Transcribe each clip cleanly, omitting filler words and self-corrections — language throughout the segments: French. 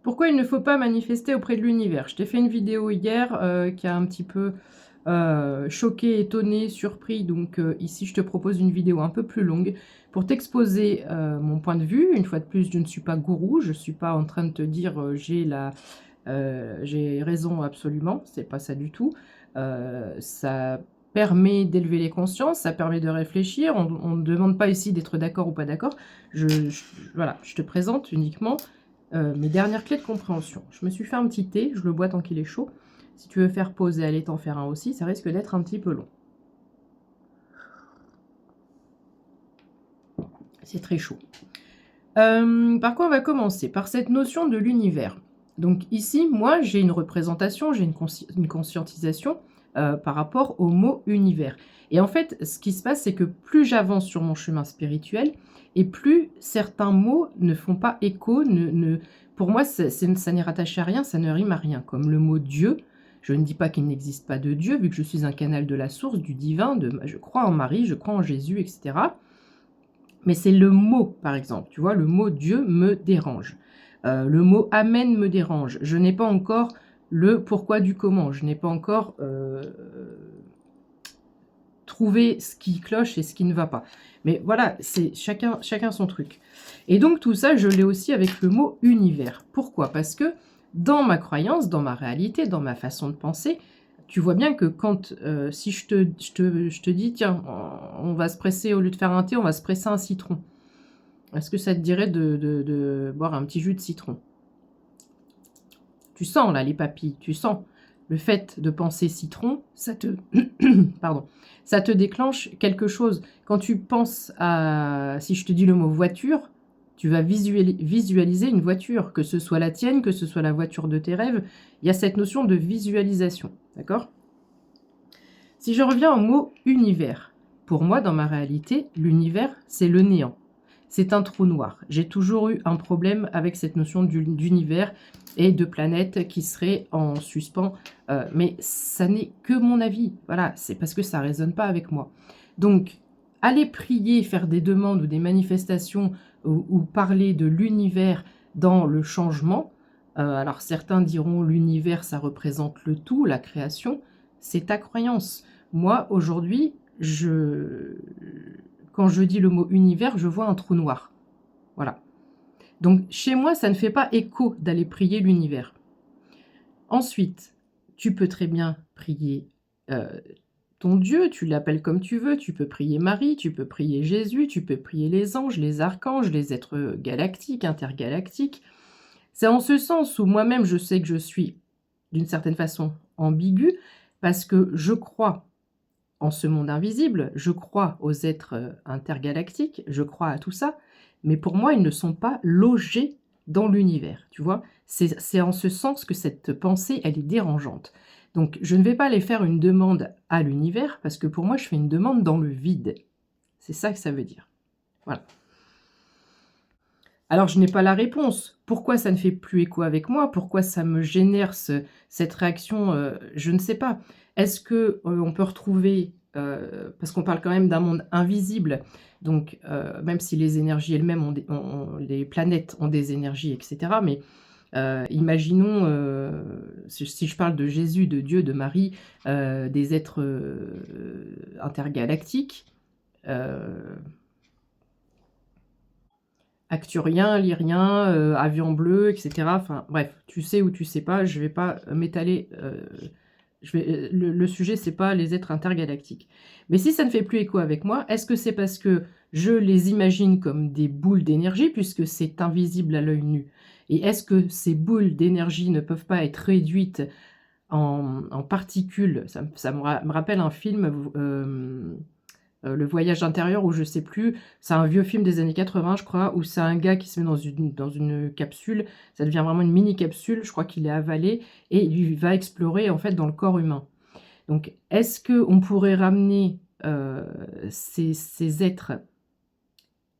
Pourquoi il ne faut pas manifester auprès de l'univers? Je t'ai fait une vidéo hier qui a un petit peu choqué, étonné, surpris. Donc ici, je te propose une vidéo un peu plus longue pour t'exposer mon point de vue. Une fois de plus, je ne suis pas gourou, je ne suis pas en train de te dire j'ai raison absolument, c'est pas ça du tout. Ça permet d'élever les consciences, ça permet de réfléchir. On ne demande pas ici d'être d'accord ou pas d'accord. Voilà, je te présente uniquement mes dernières clés de compréhension. Je me suis fait un petit thé, je le bois tant qu'il est chaud. Si tu veux faire pause et aller t'en faire un aussi, ça risque d'être un petit peu long. C'est très chaud. Par quoi on va commencer? Par cette notion de l'univers. Donc ici, moi, j'ai une représentation, j'ai une conscientisation par rapport au mot univers. Et en fait, ce qui se passe, c'est que plus j'avance sur mon chemin spirituel, et plus certains mots ne font pas écho, pour moi, ça n'est rattaché à rien, ça ne rime à rien. Comme le mot Dieu, je ne dis pas qu'il n'existe pas de Dieu, vu que je suis un canal de la source, du divin, je crois en Marie, je crois en Jésus, etc. Mais c'est le mot, par exemple. Tu vois, le mot Dieu me dérange. Le mot Amen me dérange. Je n'ai pas encore le pourquoi du comment. Je n'ai pas encore trouvé ce qui cloche et ce qui ne va pas. Mais voilà, c'est chacun son truc. Et donc tout ça, je l'ai aussi avec le mot univers. Pourquoi? Parce que dans ma croyance, dans ma réalité, dans ma façon de penser, tu vois bien que quand, si je te dis, tiens, on va se presser, au lieu de faire un thé, on va se presser un citron. Est-ce que ça te dirait de boire un petit jus de citron? Tu sens là les papilles, tu sens. Le fait de penser citron, ça te, pardon, ça te déclenche quelque chose. Quand tu penses à, si je te dis le mot voiture, tu vas visualiser une voiture, que ce soit la tienne, que ce soit la voiture de tes rêves. Il y a cette notion de visualisation, d'accord? Si je reviens au mot univers, pour moi, dans ma réalité, l'univers, c'est le néant. C'est un trou noir. J'ai toujours eu un problème avec cette notion d'univers et de planète qui serait en suspens. Mais ça n'est que mon avis. Voilà, c'est parce que ça ne résonne pas avec moi. Donc, aller prier, faire des demandes ou des manifestations ou parler de l'univers dans le changement, alors certains diront l'univers, ça représente le tout, la création, c'est ta croyance. Moi, aujourd'hui, quand je dis le mot univers, je vois un trou noir. Voilà. Donc, chez moi, ça ne fait pas écho d'aller prier l'univers. Ensuite, tu peux très bien prier ton Dieu, tu l'appelles comme tu veux, tu peux prier Marie, tu peux prier Jésus, tu peux prier les anges, les archanges, les êtres galactiques, intergalactiques. C'est en ce sens où moi-même, je sais que je suis, d'une certaine façon, ambiguë, parce que je crois en ce monde invisible, je crois aux êtres intergalactiques, je crois à tout ça, mais pour moi, ils ne sont pas logés dans l'univers, tu vois. C'est en ce sens que cette pensée, elle est dérangeante. Donc, je ne vais pas aller faire une demande à l'univers, parce que pour moi, je fais une demande dans le vide. C'est ça que ça veut dire. Voilà. Alors, je n'ai pas la réponse. Pourquoi ça ne fait plus écho avec moi? Pourquoi ça me génère cette réaction? Je ne sais pas. Est-ce que on peut retrouver, parce qu'on parle quand même d'un monde invisible, donc même si les énergies elles-mêmes les planètes ont des énergies, etc. Mais imaginons, si je parle de Jésus, de Dieu, de Marie, des êtres intergalactiques, Acturien, Lyrien, Avion Bleu, etc. Enfin bref, tu sais ou tu sais pas, je vais pas m'étaler. Le sujet, c'est pas les êtres intergalactiques. Mais si ça ne fait plus écho avec moi, est-ce que c'est parce que je les imagine comme des boules d'énergie, puisque c'est invisible à l'œil nu? Et est-ce que ces boules d'énergie ne peuvent pas être réduites en particules? Ça me rappelle un film, Le voyage intérieur, où je sais plus, c'est un vieux film des années 80, je crois, où c'est un gars qui se met dans une capsule, ça devient vraiment une mini capsule, je crois qu'il est avalé, et il va explorer en fait dans le corps humain. Donc, est-ce qu'on pourrait ramener ces êtres,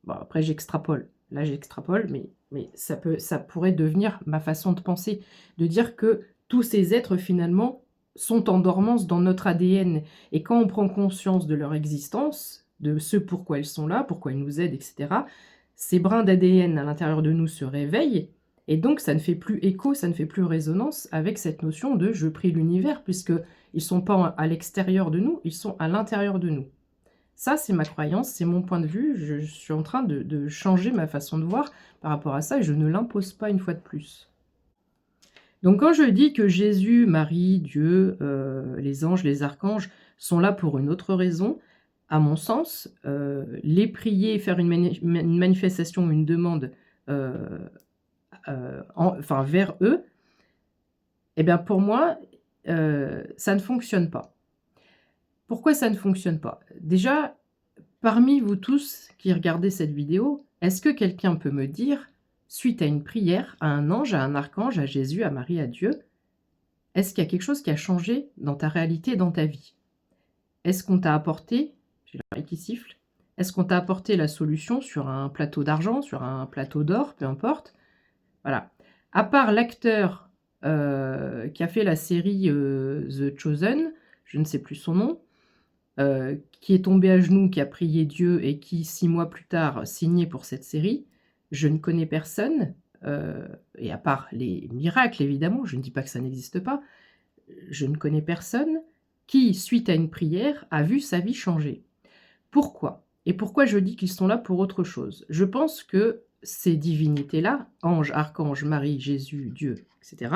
bon après j'extrapole, là j'extrapole, mais ça pourrait devenir ma façon de penser, de dire que tous ces êtres finalement sont en dormance dans notre ADN. Et quand on prend conscience de leur existence, de ce pourquoi ils sont là, pourquoi ils nous aident, etc., ces brins d'ADN à l'intérieur de nous se réveillent Et donc ça ne fait plus écho, ça ne fait plus résonance avec cette notion de je prie l'univers, puisqu'ils ne sont pas à l'extérieur de nous, ils sont à l'intérieur de nous. Ça, c'est ma croyance, c'est mon point de vue, je suis en train de changer ma façon de voir par rapport à ça, et je ne l'impose pas une fois de plus. Donc quand je dis que Jésus, Marie, Dieu, les anges, les archanges sont là pour une autre raison, à mon sens, les prier, faire une manifestation, une demande, enfin vers eux, eh bien pour moi, ça ne fonctionne pas. Pourquoi ça ne fonctionne pas? Déjà, parmi vous tous qui regardez cette vidéo, est-ce que quelqu'un peut me dire, suite à une prière, à un ange, à un archange, à Jésus, à Marie, à Dieu, est-ce qu'il y a quelque chose qui a changé dans ta réalité, dans ta vie? Est-ce qu'on t'a apporté, j'ai l'oreille qui siffle, est-ce qu'on t'a apporté la solution sur un plateau d'argent, sur un plateau d'or, peu importe? Voilà. À part l'acteur qui a fait la série The Chosen, je ne sais plus son nom, qui est tombé à genoux, qui a prié Dieu et qui 6 mois plus tard signait pour cette série, je ne connais personne, et à part les miracles évidemment, je ne dis pas que ça n'existe pas, je ne connais personne qui, suite à une prière, a vu sa vie changer. Pourquoi? Et pourquoi je dis qu'ils sont là pour autre chose? Je pense que ces divinités-là, anges, archanges, Marie, Jésus, Dieu, etc.,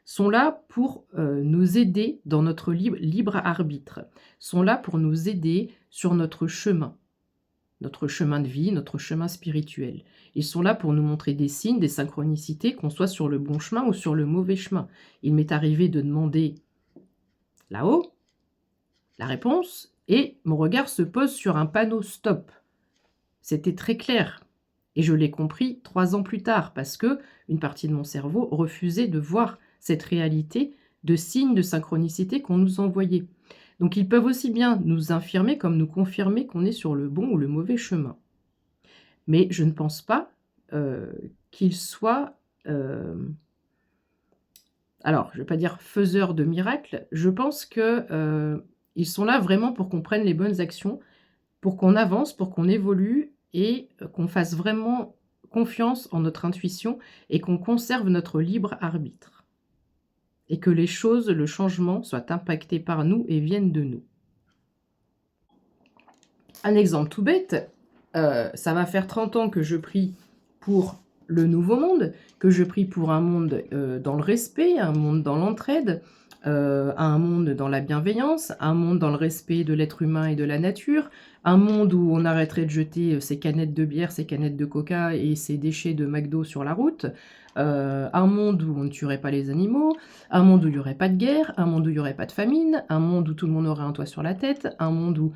sont là pour nous aider dans notre libre arbitre, sont là pour nous aider sur notre chemin de vie, notre chemin spirituel. Ils sont là pour nous montrer des signes, des synchronicités, qu'on soit sur le bon chemin ou sur le mauvais chemin. Il m'est arrivé de demander là-haut la réponse et mon regard se pose sur un panneau stop. C'était très clair. Et je l'ai compris 3 ans plus tard, parce que une partie de mon cerveau refusait de voir cette réalité de signes de synchronicité qu'on nous envoyait. Donc ils peuvent aussi bien nous infirmer comme nous confirmer qu'on est sur le bon ou le mauvais chemin. Mais je ne pense pas qu'ils soient, alors je ne vais pas dire faiseurs de miracles, je pense que ils sont là vraiment pour qu'on prenne les bonnes actions, pour qu'on avance, pour qu'on évolue et qu'on fasse vraiment confiance en notre intuition et qu'on conserve notre libre arbitre. Et que les choses, le changement, soient impactés par nous et viennent de nous. Un exemple tout bête, ça va faire 30 ans que je prie pour le nouveau monde, que je prie pour un monde dans le respect, un monde dans l'entraide, un monde dans la bienveillance, un monde dans le respect de l'être humain et de la nature, un monde où on arrêterait de jeter ses canettes de bière, ses canettes de coca et ses déchets de McDo sur la route, un monde où on ne tuerait pas les animaux, un monde où il n'y aurait pas de guerre, un monde où il n'y aurait pas de famine, un monde où tout le monde aurait un toit sur la tête, un monde où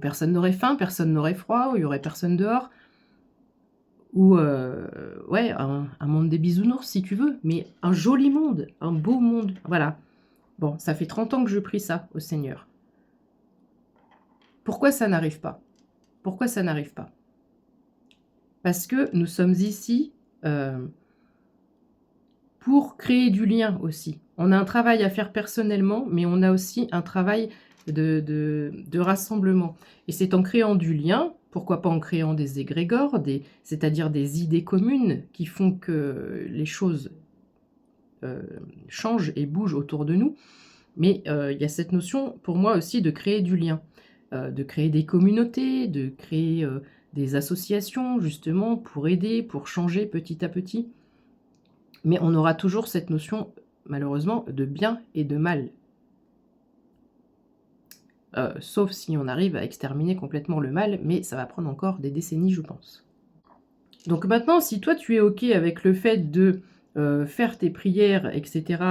personne n'aurait faim, personne n'aurait froid, où il n'y aurait personne dehors, ou ouais, un monde des bisounours si tu veux, mais un joli monde, un beau monde, voilà. Bon, ça fait 30 ans que je prie ça au Seigneur. Pourquoi ça n'arrive pas? Pourquoi ça n'arrive pas? Parce que nous sommes ici pour créer du lien aussi. On a un travail à faire personnellement, mais on a aussi un travail de rassemblement. Et c'est en créant du lien, pourquoi pas en créant des égrégores, c'est-à-dire des idées communes qui font que les choses changent et bougent autour de nous. Mais il y a cette notion, pour moi aussi, de créer du lien, de créer des communautés, de créer des associations, justement, pour aider, pour changer petit à petit. Mais on aura toujours cette notion, malheureusement, de bien et de mal. Sauf si on arrive à exterminer complètement le mal, mais ça va prendre encore des décennies, je pense. Donc maintenant, si toi tu es OK avec le fait de faire tes prières, etc.,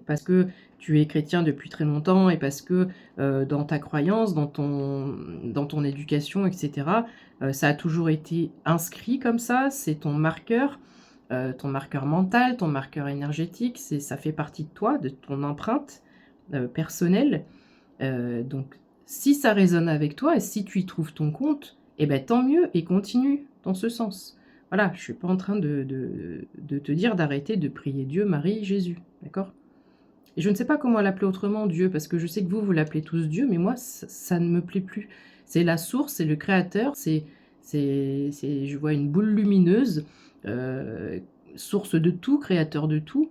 parce que tu es chrétien depuis très longtemps et parce que dans ta croyance, dans ton éducation, etc., ça a toujours été inscrit comme ça, c'est ton marqueur mental, ton marqueur énergétique, ça fait partie de toi, de ton empreinte personnelle. Donc, si ça résonne avec toi et si tu y trouves ton compte, eh ben, tant mieux et continue dans ce sens. Voilà, je ne suis pas en train de te dire d'arrêter de prier Dieu, Marie, Jésus, d'accord? Et je ne sais pas comment l'appeler autrement, Dieu, parce que je sais que vous l'appelez tous Dieu, mais moi, ça ne me plaît plus. C'est la source, c'est le créateur, c'est Je vois une boule lumineuse, source de tout, créateur de tout,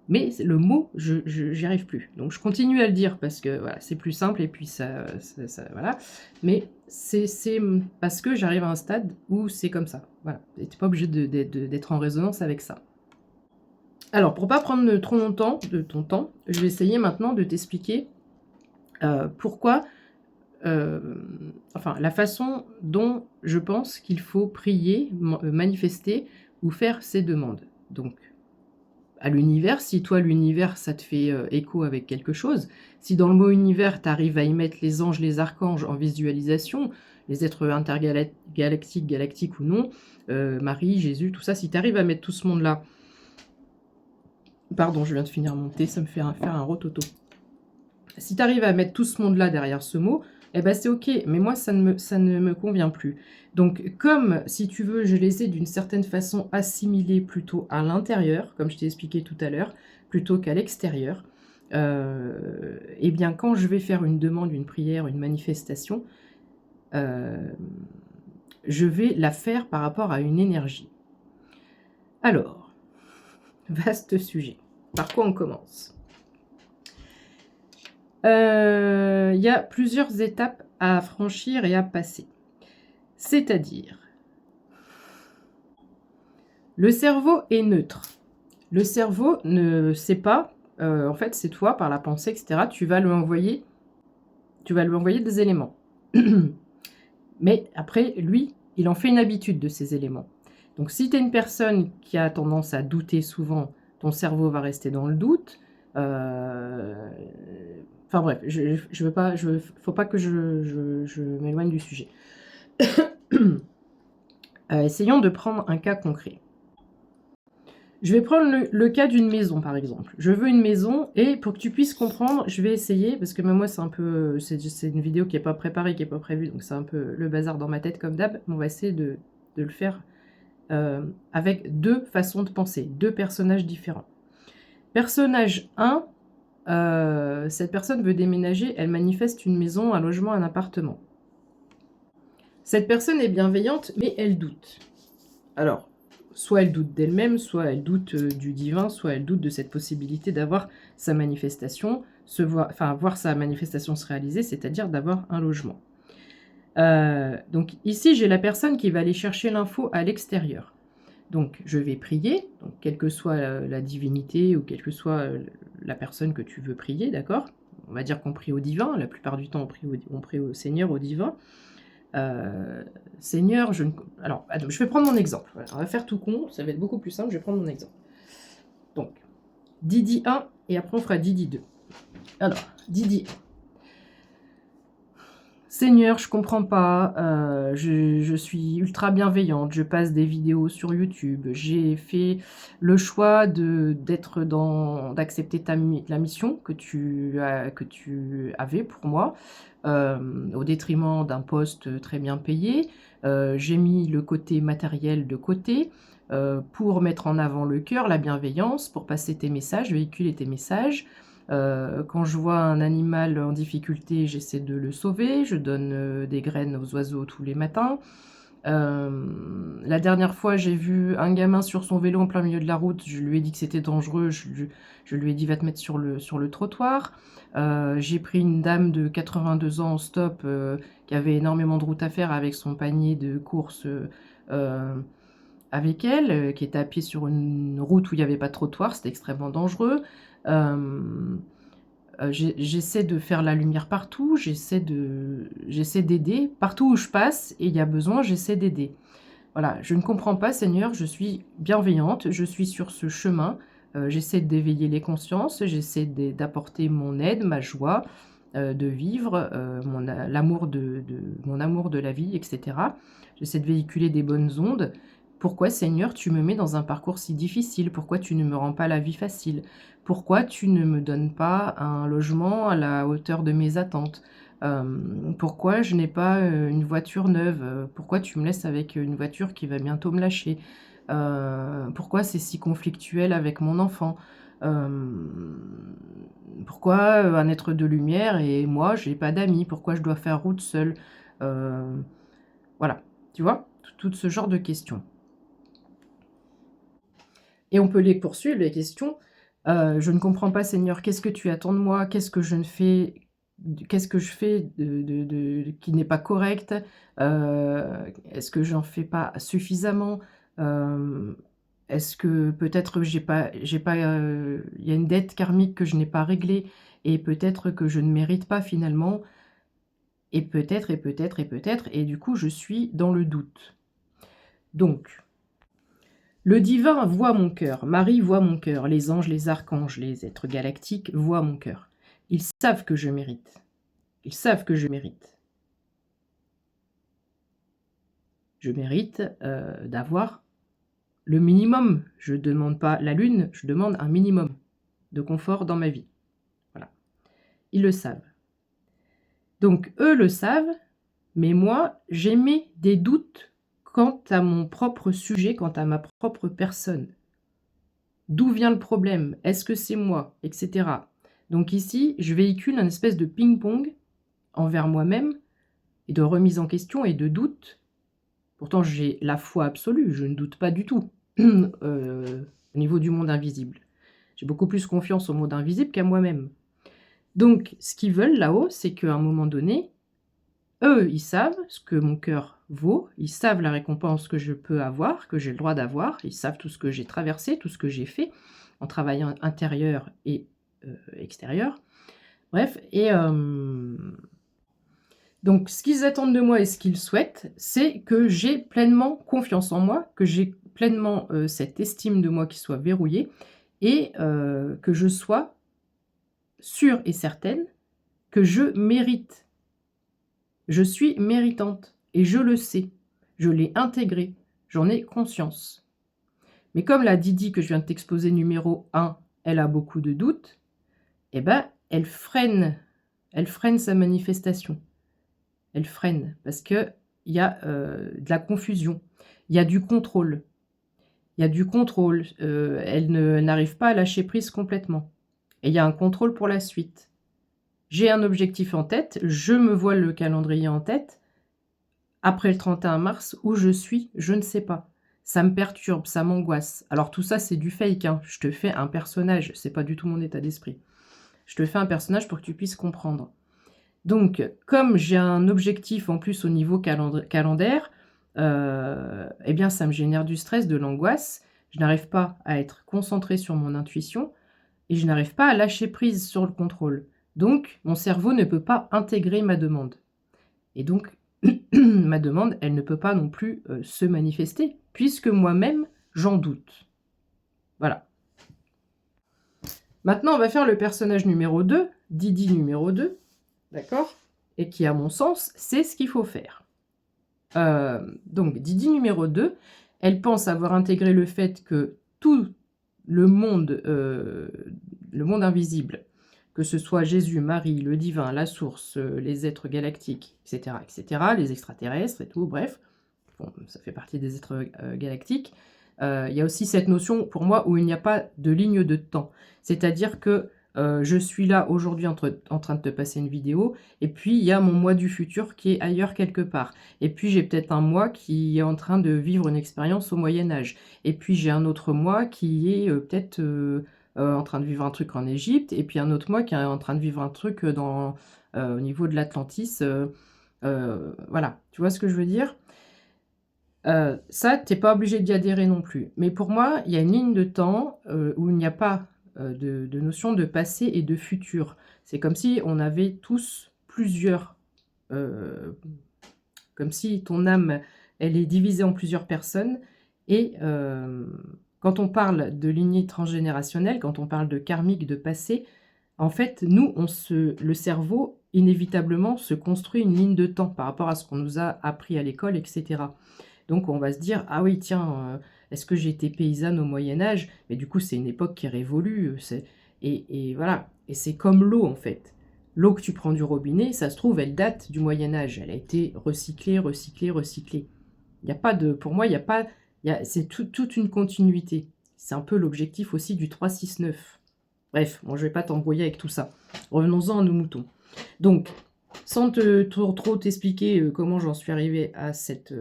mais le mot, j'y arrive plus. Donc je continue à le dire parce que voilà, c'est plus simple et puis voilà. Mais c'est parce que j'arrive à un stade où c'est comme ça. Voilà, tu n'es pas obligé d'être en résonance avec ça. Alors, pour pas prendre trop longtemps de ton temps, je vais essayer maintenant de t'expliquer pourquoi, enfin, la façon dont je pense qu'il faut prier, manifester ou faire ses demandes. Donc, à l'univers, si toi, l'univers, ça te fait écho avec quelque chose, si dans le mot univers, tu arrives à y mettre les anges, les archanges en visualisation, les êtres intergalactiques, galactiques ou non, Marie, Jésus, tout ça, si tu arrives à mettre tout ce monde-là, pardon, je viens de finir mon thé, ça me fait faire un rototo. Si tu arrives à mettre tout ce monde-là derrière ce mot, eh ben c'est ok, mais moi, ça ne me convient plus. Donc, comme, si tu veux, je les ai d'une certaine façon assimilés plutôt à l'intérieur, comme je t'ai expliqué tout à l'heure, plutôt qu'à l'extérieur, eh bien, quand je vais faire une demande, une prière, une manifestation, je vais la faire par rapport à une énergie. Alors, vaste sujet. Par quoi on commence ? Il y a plusieurs étapes à franchir et à passer. C'est-à-dire, le cerveau est neutre. Le cerveau ne sait pas, en fait, c'est toi, par la pensée, etc., tu vas lui envoyer des éléments. Mais après, lui, il en fait une habitude de ces éléments. Donc, si tu es une personne qui a tendance à douter souvent, ton cerveau va rester dans le doute. Enfin bref, je veux pas, faut pas que je m'éloigne du sujet. Essayons de prendre un cas concret. Je vais prendre le cas d'une maison, par exemple. Je veux une maison, et pour que tu puisses comprendre, je vais essayer, parce que même moi, c'est un peu... C'est une vidéo qui n'est pas préparée, qui n'est pas prévue, donc c'est un peu le bazar dans ma tête, comme d'hab. On va essayer de le faire avec deux façons de penser, deux personnages différents. Personnage 1, cette personne veut déménager, elle manifeste une maison, un logement, un appartement. Cette personne est bienveillante, mais elle doute. Alors, soit elle doute d'elle-même, soit elle doute du divin, soit elle doute de cette possibilité d'avoir sa manifestation, voir sa manifestation se réaliser, c'est-à-dire d'avoir un logement. Donc ici, j'ai la personne qui va aller chercher l'info à l'extérieur. Donc je vais prier, donc quelle que soit la divinité ou quelle que soit la personne que tu veux prier, d'accord ? On va dire qu'on prie au divin, la plupart du temps on prie au Seigneur, au divin. Seigneur, alors, je vais prendre mon exemple. Voilà, on va faire tout con, ça va être beaucoup plus simple, je vais prendre mon exemple. Donc, Didi 1, et après on fera Didi 2. Alors, Didi 1. Seigneur, je comprends pas, je suis ultra bienveillante, je passe des vidéos sur YouTube, j'ai fait le choix d'accepter la mission que tu avais pour moi, au détriment d'un poste très bien payé. J'ai mis le côté matériel de côté pour mettre en avant le cœur, la bienveillance, pour passer tes messages, véhiculer tes messages. Quand je vois un animal en difficulté, j'essaie de le sauver. Je donne des graines aux oiseaux tous les matins. La dernière fois, j'ai vu un gamin sur son vélo en plein milieu de la route. Je lui ai dit que c'était dangereux. Je lui ai dit, va te mettre sur le trottoir. J'ai pris une dame de 82 ans en stop qui avait énormément de route à faire avec son panier de courses avec elle, qui était à pied sur une route où il n'y avait pas de trottoir. C'était extrêmement dangereux. J'essaie de faire la lumière partout, j'essaie d'aider. Partout où je passe et il y a besoin, j'essaie d'aider. Voilà, je ne comprends pas, Seigneur, je suis bienveillante, je suis sur ce chemin, j'essaie d'éveiller les consciences, j'essaie d'apporter mon aide, ma joie, de vivre, mon amour de la vie, etc. J'essaie de véhiculer des bonnes ondes. Pourquoi, Seigneur, tu me mets dans un parcours si difficile? Pourquoi tu ne me rends pas la vie facile? Pourquoi tu ne me donnes pas un logement à la hauteur de mes attentes? Pourquoi je n'ai pas une voiture neuve? Pourquoi tu me laisses avec une voiture qui va bientôt me lâcher? Pourquoi c'est si conflictuel avec mon enfant? Pourquoi un être de lumière et moi, j'ai pas d'amis? Pourquoi je dois faire route seule? Voilà, tu vois? tout ce genre de questions. Et on peut les poursuivre, les questions. Je ne comprends pas, Seigneur, qu'est-ce que tu attends de moi? Qu'est-ce que je fais qui n'est pas correct? Est-ce que j'en fais pas suffisamment? Est-ce que peut-être il y a une dette karmique que je n'ai pas réglée et peut-être que je ne mérite pas finalement? Et peut-être, et peut-être, et peut-être, et du coup, je suis dans le doute. Donc, le divin voit mon cœur, Marie voit mon cœur, les anges, les archanges, les êtres galactiques voient mon cœur. Ils savent que je mérite. Ils savent que je mérite. Je mérite d'avoir le minimum. Je ne demande pas la lune, je demande un minimum de confort dans ma vie. Voilà. Ils le savent. Donc, eux le savent, mais moi, j'émets des doutes quant à mon propre sujet, quant à ma propre personne. D'où vient le problème? Est-ce que c'est moi? Etc. Donc ici, je véhicule une espèce de ping-pong envers moi-même, et de remise en question et de doute. Pourtant, j'ai la foi absolue, je ne doute pas du tout au niveau du monde invisible. J'ai beaucoup plus confiance au monde invisible qu'à moi-même. Donc, ce qu'ils veulent là-haut, c'est qu'à un moment donné, eux, ils savent ce que mon cœur vaut, ils savent la récompense que je peux avoir, que j'ai le droit d'avoir, ils savent tout ce que j'ai traversé, tout ce que j'ai fait, en travaillant intérieur et extérieur. Bref, et donc ce qu'ils attendent de moi et ce qu'ils souhaitent, c'est que j'ai pleinement confiance en moi, que j'ai pleinement cette estime de moi qui soit verrouillée, et que je sois sûre et certaine que je mérite. Je suis méritante et je le sais. Je l'ai intégré. J'en ai conscience. Mais comme la Didi que je viens de t'exposer numéro 1, elle a beaucoup de doutes, eh ben, elle freine sa manifestation. Elle freine parce qu'il y a de la confusion. Il y a du contrôle. Il y a du contrôle. Elle n'arrive pas à lâcher prise complètement. Et il y a un contrôle pour la suite. J'ai un objectif en tête, je me vois le calendrier en tête, après le 31 mars, où je suis, je ne sais pas. Ça me perturbe, ça m'angoisse. Alors tout ça, c'est du fake, hein. Je te fais un personnage, c'est pas du tout mon état d'esprit. Je te fais un personnage pour que tu puisses comprendre. Donc, comme j'ai un objectif en plus au niveau calendaire, eh bien ça me génère du stress, de l'angoisse. Je n'arrive pas à être concentrée sur mon intuition et je n'arrive pas à lâcher prise sur le contrôle. Donc, mon cerveau ne peut pas intégrer ma demande. Et donc, ma demande, elle ne peut pas non plus se manifester, puisque moi-même, j'en doute. Voilà. Maintenant, on va faire le personnage numéro 2, Didi numéro 2, d'accord? Et qui, à mon sens, c'est ce qu'il faut faire. Donc, Didi numéro 2, elle pense avoir intégré le fait que tout le monde invisible, que ce soit Jésus, Marie, le divin, la source, les êtres galactiques, etc., les extraterrestres et tout, bref, bon, ça fait partie des êtres galactiques. Il y a aussi cette notion, pour moi, où il n'y a pas de ligne de temps. C'est-à-dire que je suis là aujourd'hui en train de te passer une vidéo, et puis il y a mon moi du futur qui est ailleurs quelque part. Et puis j'ai peut-être un moi qui est en train de vivre une expérience au Moyen-Âge. Et puis j'ai un autre moi qui est peut-être en train de vivre un truc en Égypte, et puis un autre moi qui est en train de vivre un truc au niveau de l'Atlantis. Voilà, tu vois ce que je veux dire? Ça, t'es pas obligé d'y adhérer non plus. Mais pour moi, il y a une ligne de temps où il n'y a pas de notion de passé et de futur. C'est comme si on avait tous plusieurs... comme si ton âme, elle est divisée en plusieurs personnes. Et quand on parle de lignée transgénérationnelle, quand on parle de karmique, de passé, en fait, nous, le cerveau, inévitablement, se construit une ligne de temps par rapport à ce qu'on nous a appris à l'école, etc. Donc on va se dire, ah oui, tiens, est-ce que j'étais paysanne au Moyen-Âge? Mais du coup, c'est une époque qui est révolue. Et voilà. Et c'est comme l'eau, en fait. L'eau que tu prends du robinet, ça se trouve, elle date du Moyen-Âge. Elle a été recyclée, recyclée, recyclée. Il n'y a pas de... Pour moi, il n'y a pas... c'est toute une continuité. C'est un peu l'objectif aussi du 369. Bref, bon, je ne vais pas t'embrouiller avec tout ça. Revenons-en à nos moutons. Donc, sans trop t'expliquer comment j'en suis arrivée à cette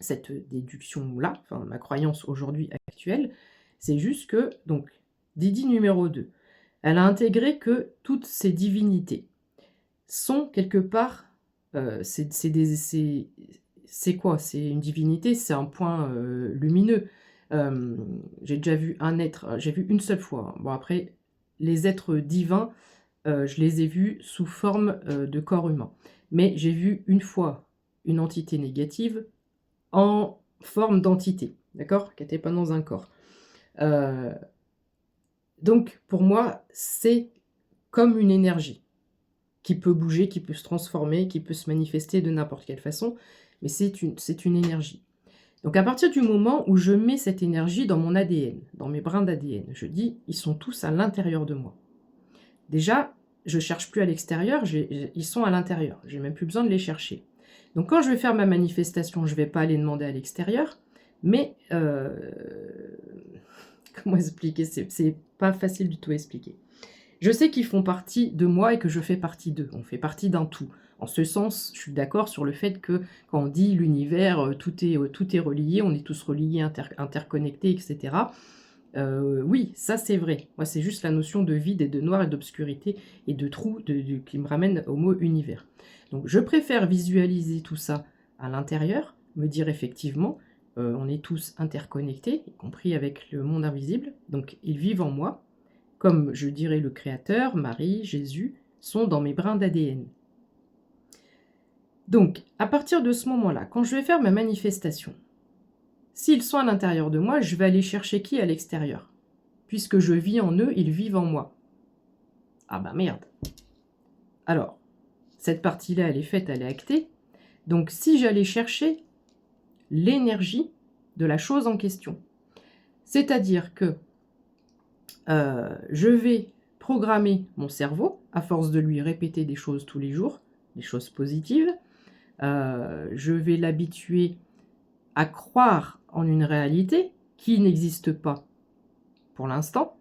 cette déduction-là, enfin ma croyance aujourd'hui actuelle, c'est juste que, donc, Didi numéro 2, elle a intégré que toutes ces divinités sont quelque part, c'est quoi? C'est une divinité, c'est un point lumineux. J'ai déjà vu un être, j'ai vu une seule fois, hein. Bon après, les êtres divins, je les ai vus sous forme de corps humain. Mais j'ai vu une fois une entité négative en forme d'entité, d'accord? Qui n'était pas dans un corps. Donc pour moi, c'est comme une énergie qui peut bouger, qui peut se transformer, qui peut se manifester de n'importe quelle façon, mais c'est une énergie. Donc à partir du moment où je mets cette énergie dans mon ADN, dans mes brins d'ADN, je dis, ils sont tous à l'intérieur de moi. Déjà, je ne cherche plus à l'extérieur, ils sont à l'intérieur, j'ai même plus besoin de les chercher. Donc quand je vais faire ma manifestation, je ne vais pas aller demander à l'extérieur, mais comment expliquer? C'est pas facile du tout à expliquer. Je sais qu'ils font partie de moi et que je fais partie d'eux. On fait partie d'un tout. En ce sens, je suis d'accord sur le fait que quand on dit l'univers, tout est relié, on est tous reliés, interconnectés, etc. Oui, ça c'est vrai. Moi, c'est juste la notion de vide et de noir et d'obscurité et de trou qui me ramène au mot univers. Donc, je préfère visualiser tout ça à l'intérieur, me dire effectivement, on est tous interconnectés, y compris avec le monde invisible. Donc, ils vivent en moi, comme je dirais le Créateur, Marie, Jésus, sont dans mes brins d'ADN. Donc, à partir de ce moment-là, quand je vais faire ma manifestation, s'ils sont à l'intérieur de moi, je vais aller chercher qui à l'extérieur? Puisque je vis en eux, ils vivent en moi. Ah bah merde. Alors, cette partie-là, elle est faite, elle est actée. Donc, si j'allais chercher l'énergie de la chose en question, c'est-à-dire que je vais programmer mon cerveau, à force de lui répéter des choses tous les jours, des choses positives, je vais l'habituer à croire en une réalité qui n'existe pas pour l'instant,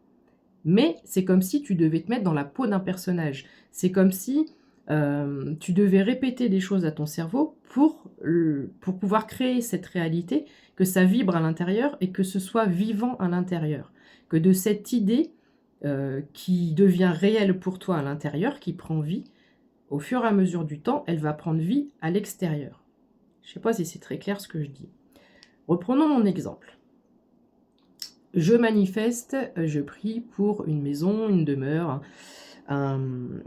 mais c'est comme si tu devais te mettre dans la peau d'un personnage. C'est comme si tu devais répéter des choses à ton cerveau pour pouvoir créer cette réalité, que ça vibre à l'intérieur et que ce soit vivant à l'intérieur. Que de cette idée qui devient réelle pour toi à l'intérieur, qui prend vie, au fur et à mesure du temps, elle va prendre vie à l'extérieur. Je ne sais pas si c'est très clair ce que je dis. Reprenons mon exemple. Je manifeste, je prie pour une maison, une demeure, un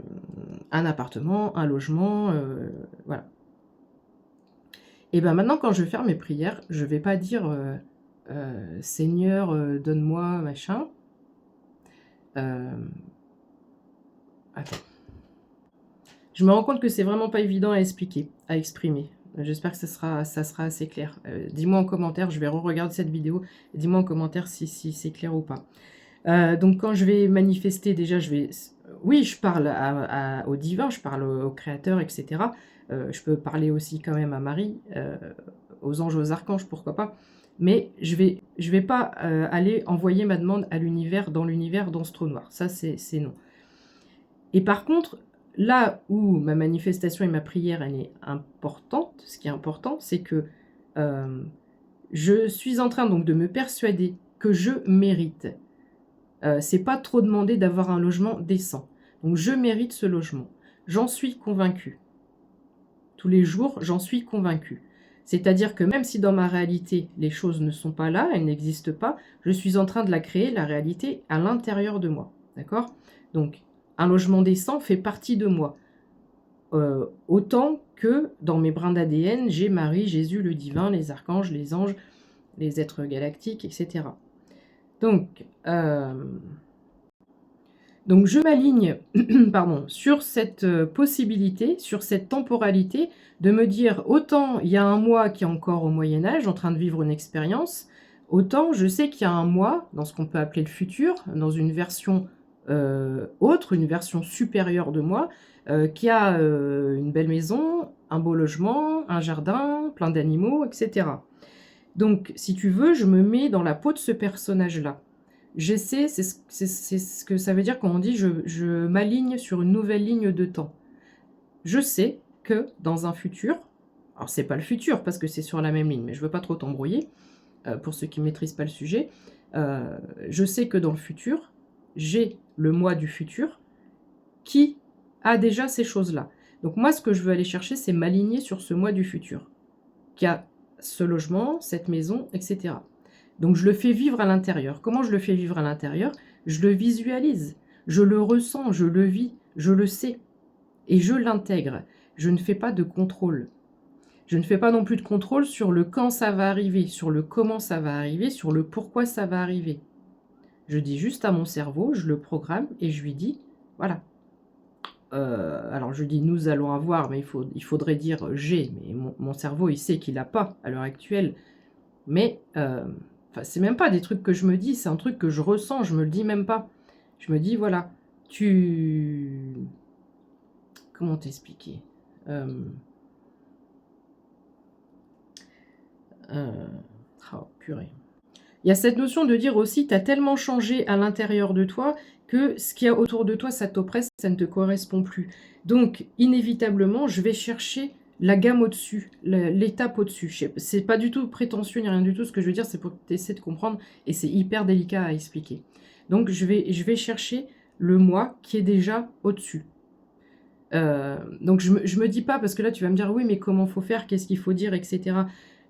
appartement, un logement, voilà. Et bien maintenant, quand je vais faire mes prières, je ne vais pas dire Seigneur, donne-moi machin. Attends. Je me rends compte que c'est vraiment pas évident à expliquer, à exprimer. J'espère que ça sera assez clair. Dis-moi en commentaire, je vais re-regarder cette vidéo. Dis-moi en commentaire si c'est clair ou pas. Donc quand je vais manifester, déjà, oui, je parle au divin, je parle au créateur, etc. Je peux parler aussi quand même à Marie, aux anges, aux archanges, pourquoi pas. Mais je vais pas aller envoyer ma demande à l'univers, dans ce trou noir. Ça, c'est non. Et par contre, là où ma manifestation et ma prière, elle est importante, ce qui est important, c'est que je suis en train donc de me persuader que je mérite. C'est pas trop demander d'avoir un logement décent. Donc je mérite ce logement. J'en suis convaincue. Tous les jours, j'en suis convaincue. C'est-à-dire que même si dans ma réalité, les choses ne sont pas là, elles n'existent pas, je suis en train de la créer, la réalité, à l'intérieur de moi. D'accord? Donc, un logement décent fait partie de moi. Autant que dans mes brins d'ADN, j'ai Marie, Jésus, le divin, les archanges, les anges, les êtres galactiques, etc. Donc je m'aligne sur cette possibilité, sur cette temporalité, de me dire autant il y a un moi qui est encore au Moyen-Âge, en train de vivre une expérience, autant je sais qu'il y a un moi, dans ce qu'on peut appeler le futur, dans une version autre, une version supérieure de moi, qui a une belle maison, un beau logement, un jardin, plein d'animaux, etc. Donc, si tu veux, je me mets dans la peau de ce personnage-là. J'essaie, c'est ce que ça veut dire quand on dit je m'aligne sur une nouvelle ligne de temps. Je sais que dans un futur, Alors, c'est pas le futur, parce que c'est sur la même ligne, mais je veux pas trop t'embrouiller, pour ceux qui ne maîtrisent pas le sujet. Je sais que dans le futur, j'ai le moi du futur qui a déjà ces choses-là. Donc moi, ce que je veux aller chercher, c'est m'aligner sur ce moi du futur, qui a ce logement, cette maison, etc. Donc je le fais vivre à l'intérieur. Comment je le fais vivre à l'intérieur? Je le visualise, je le ressens, je le vis, je le sais, et je l'intègre. Je ne fais pas de contrôle. Je ne fais pas non plus de contrôle sur le quand ça va arriver, sur le comment ça va arriver, sur le pourquoi ça va arriver. Je dis juste à mon cerveau, je le programme et je lui dis, voilà. Alors je dis nous allons avoir, mais il faudrait dire j'ai, mais mon cerveau il sait qu'il n'a pas à l'heure actuelle. Mais enfin, c'est même pas des trucs que je me dis, c'est un truc que je ressens, je me le dis même pas. Je me dis voilà, comment t'expliquer? Oh, purée. Il y a cette notion de dire aussi, tu as tellement changé à l'intérieur de toi que ce qu'il y a autour de toi, ça t'oppresse, ça ne te correspond plus. Donc, inévitablement, je vais chercher la gamme au-dessus, l'étape au-dessus. C'est pas du tout prétentieux ni rien du tout. Ce que je veux dire, c'est pour que tu essaies de comprendre et c'est hyper délicat à expliquer. Donc, je vais chercher le moi qui est déjà au-dessus. Donc, je me dis pas, parce que là, tu vas me dire, oui, mais comment faut faire, qu'est-ce qu'il faut dire, etc.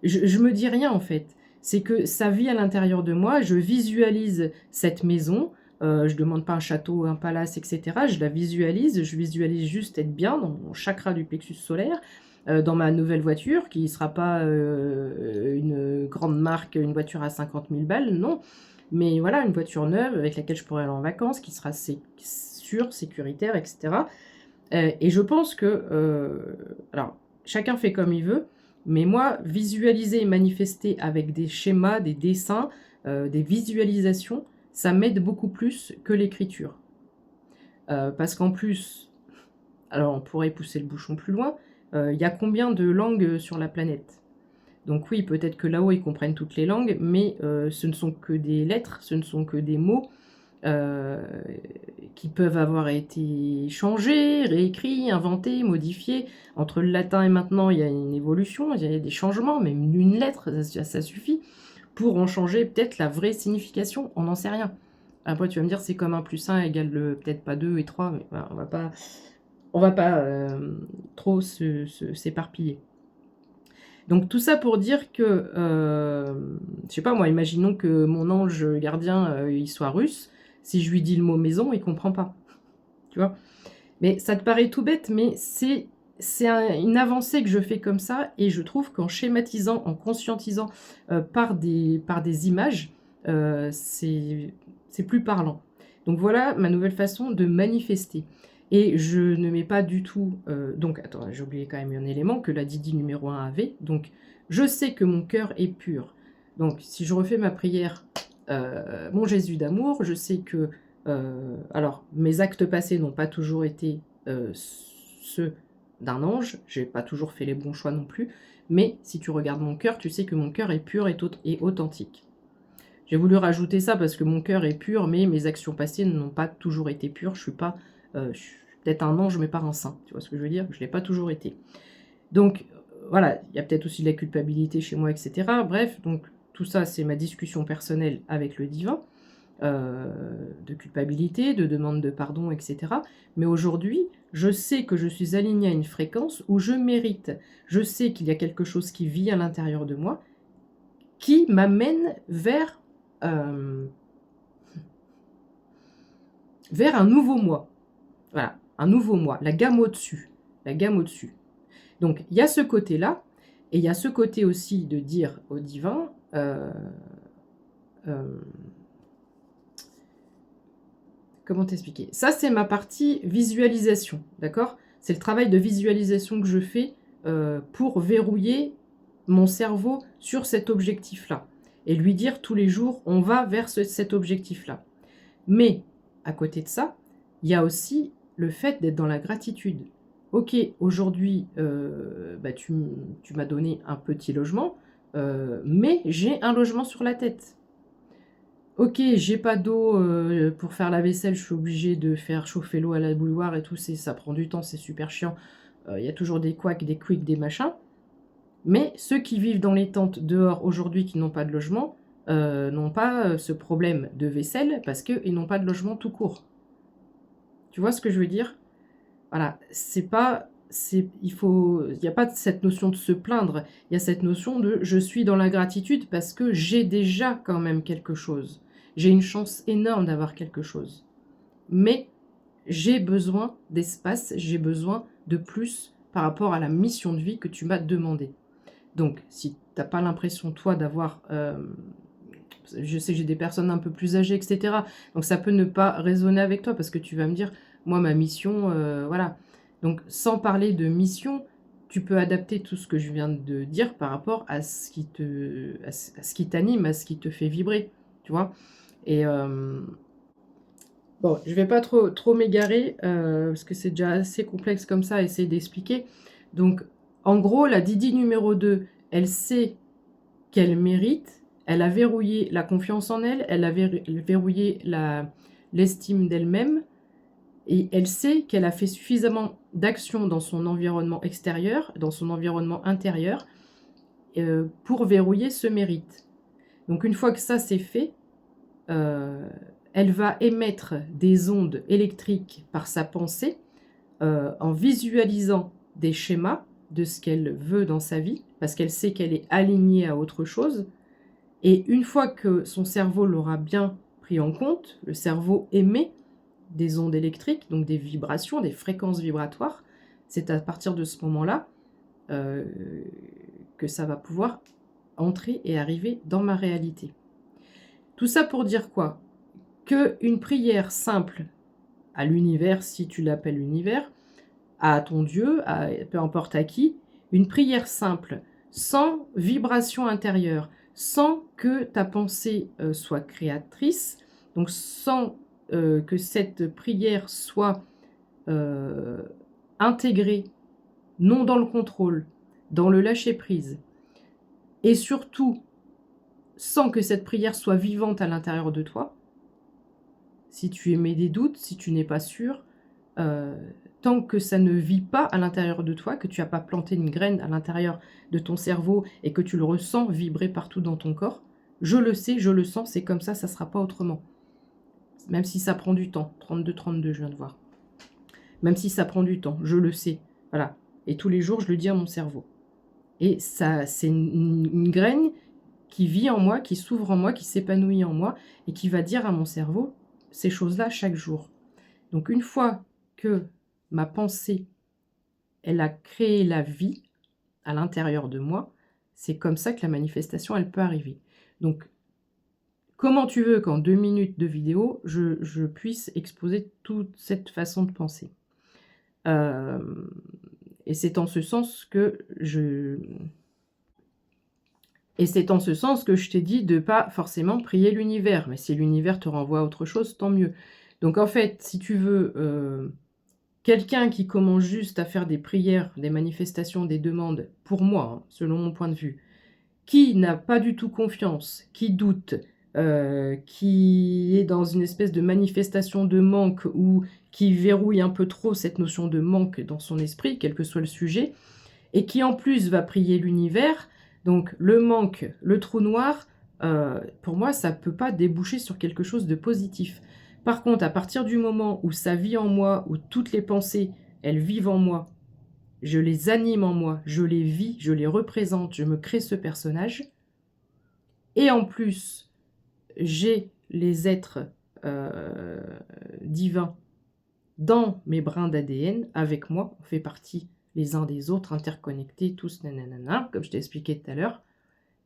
Je me dis rien, en fait. C'est que ça vit à l'intérieur de moi, je visualise cette maison, je demande pas un château, un palace, etc. Je la visualise, je visualise juste être bien dans mon chakra du plexus solaire, dans ma nouvelle voiture, qui ne sera pas une grande marque, une voiture à 50 000 balles, non. Mais voilà, une voiture neuve avec laquelle je pourrais aller en vacances, qui sera sûre, sécuritaire, etc. Et je pense que, alors, chacun fait comme il veut, mais moi, visualiser et manifester avec des schémas, des dessins, des visualisations, ça m'aide beaucoup plus que l'écriture. Parce qu'en plus, alors on pourrait pousser le bouchon plus loin, il y a combien de langues sur la planète? Donc oui, peut-être que là-haut, ils comprennent toutes les langues, mais ce ne sont que des lettres, ce ne sont que des mots, qui peuvent avoir été changés, réécrits, inventés, modifiés. Entre le latin et maintenant, il y a une évolution, il y a des changements, même une lettre, ça suffit pour en changer peut-être la vraie signification, on n'en sait rien. Après, tu vas me dire, c'est comme 1 plus 1 égale peut-être pas 2 et 3, mais voilà, on va pas trop s'éparpiller. Donc tout ça pour dire que, je sais pas moi, imaginons que mon ange gardien, il soit russe. Si je lui dis le mot maison, il comprend pas. Tu vois? Mais ça te paraît tout bête, mais c'est une avancée que je fais comme ça, et je trouve qu'en schématisant, en conscientisant, par des images, c'est plus parlant. Donc voilà ma nouvelle façon de manifester. Et je ne mets pas du tout, donc attends, j'ai oublié quand même un élément que la Didi numéro 1 avait. Donc je sais que mon cœur est pur. Donc si je refais ma prière, mon Jésus d'amour, je sais que, alors mes actes passés n'ont pas toujours été ceux d'un ange, j'ai pas toujours fait les bons choix non plus, mais si tu regardes mon cœur, tu sais que mon cœur est pur et authentique. J'ai voulu rajouter ça parce que mon cœur est pur, mais mes actions passées n'ont pas toujours été pures. Je suis peut-être un ange, mais pas un saint. Tu vois ce que je veux dire? Je ne l'ai pas toujours été. Donc, voilà, il y a peut-être aussi de la culpabilité chez moi, etc. Bref, donc tout ça, c'est ma discussion personnelle avec le divin, de culpabilité, de demande de pardon, etc. Mais aujourd'hui, je sais que je suis alignée à une fréquence où je mérite. Je sais qu'il y a quelque chose qui vit à l'intérieur de moi, qui m'amène vers un nouveau moi. Voilà, un nouveau moi, la gamme au-dessus. La gamme au-dessus. Donc, il y a ce côté-là, et il y a ce côté aussi de dire au divin, comment t'expliquer? Ça, c'est ma partie visualisation, d'accord? C'est le travail de visualisation que je fais pour verrouiller mon cerveau sur cet objectif-là et lui dire tous les jours, on va vers cet objectif-là. Mais, à côté de ça, il y a aussi le fait d'être dans la gratitude. Ok, aujourd'hui, tu m'as donné un petit logement, mais j'ai un logement sur la tête. Ok, j'ai pas d'eau pour faire la vaisselle, je suis obligée de faire chauffer l'eau à la bouilloire et tout, ça prend du temps, c'est super chiant. Il y a toujours des couacs, des quicks, des machins. Mais ceux qui vivent dans les tentes dehors aujourd'hui, qui n'ont pas de logement, n'ont pas ce problème de vaisselle parce qu'ils n'ont pas de logement tout court. Tu vois ce que je veux dire? Voilà, il n'y a pas cette notion de se plaindre, il y a cette notion de je suis dans la gratitude parce que j'ai déjà quand même quelque chose. J'ai une chance énorme d'avoir quelque chose. Mais j'ai besoin d'espace, j'ai besoin de plus par rapport à la mission de vie que tu m'as demandé. Donc, si tu n'as pas l'impression, toi, d'avoir... je sais que j'ai des personnes un peu plus âgées, etc. Donc, ça peut ne pas résonner avec toi parce que tu vas me dire, moi, ma mission, voilà. Donc, sans parler de mission, tu peux adapter tout ce que je viens de dire par rapport à ce qui t'anime, à ce qui te fait vibrer, tu vois. Et bon, je vais pas trop m'égarer parce que c'est déjà assez complexe comme ça à essayer d'expliquer. Donc, en gros, la Didi numéro 2, elle sait qu'elle mérite, elle a verrouillé la confiance en elle, elle a verrouillé l'estime d'elle-même, et elle sait qu'elle a fait suffisamment d'actions dans son environnement extérieur, dans son environnement intérieur, pour verrouiller ce mérite. Donc une fois que ça c'est fait, elle va émettre des ondes électriques par sa pensée, en visualisant des schémas de ce qu'elle veut dans sa vie, parce qu'elle sait qu'elle est alignée à autre chose. Et une fois que son cerveau l'aura bien pris en compte, le cerveau émet des ondes électriques, donc des vibrations, des fréquences vibratoires. C'est à partir de ce moment-là que ça va pouvoir entrer et arriver dans ma réalité. Tout ça pour dire quoi? Qu'une prière simple à l'univers, si tu l'appelles univers, à ton Dieu, peu importe à qui, une prière simple, sans vibration intérieure, sans que ta pensée soit créatrice, donc sans que cette prière soit intégrée, non dans le contrôle, dans le lâcher-prise, et surtout sans que cette prière soit vivante à l'intérieur de toi. Si tu émets des doutes, si tu n'es pas sûr, tant que ça ne vit pas à l'intérieur de toi, que tu n'as pas planté une graine à l'intérieur de ton cerveau et que tu le ressens vibrer partout dans ton corps, je le sais, je le sens, c'est comme ça ne sera pas autrement. Même si ça prend du temps. 32, je viens de voir. Même si ça prend du temps, je le sais. Voilà. Et tous les jours, je le dis à mon cerveau. Et ça, c'est une graine qui vit en moi, qui s'ouvre en moi, qui s'épanouit en moi et qui va dire à mon cerveau ces choses-là chaque jour. Donc une fois que ma pensée, elle a créé la vie à l'intérieur de moi, c'est comme ça que la manifestation, elle peut arriver. Donc, comment tu veux qu'en 2 minutes de vidéo, je puisse exposer toute cette façon de penser et c'est en ce sens que je t'ai dit de pas forcément prier l'univers. Mais si l'univers te renvoie à autre chose, tant mieux. Donc en fait, si tu veux quelqu'un qui commence juste à faire des prières, des manifestations, des demandes, pour moi, hein, selon mon point de vue, qui n'a pas du tout confiance, qui doute, qui est dans une espèce de manifestation de manque ou qui verrouille un peu trop cette notion de manque dans son esprit, quel que soit le sujet, et qui en plus va prier l'univers, donc le manque, le trou noir, pour moi, ça ne peut pas déboucher sur quelque chose de positif. Par contre, à partir du moment où ça vit en moi, où toutes les pensées, elles vivent en moi, je les anime en moi, je les vis, je les représente, je me crée ce personnage, et en plus, j'ai les êtres divins dans mes brins d'ADN avec moi, on fait partie les uns des autres, interconnectés, tous nanana, comme je t'ai expliqué tout à l'heure,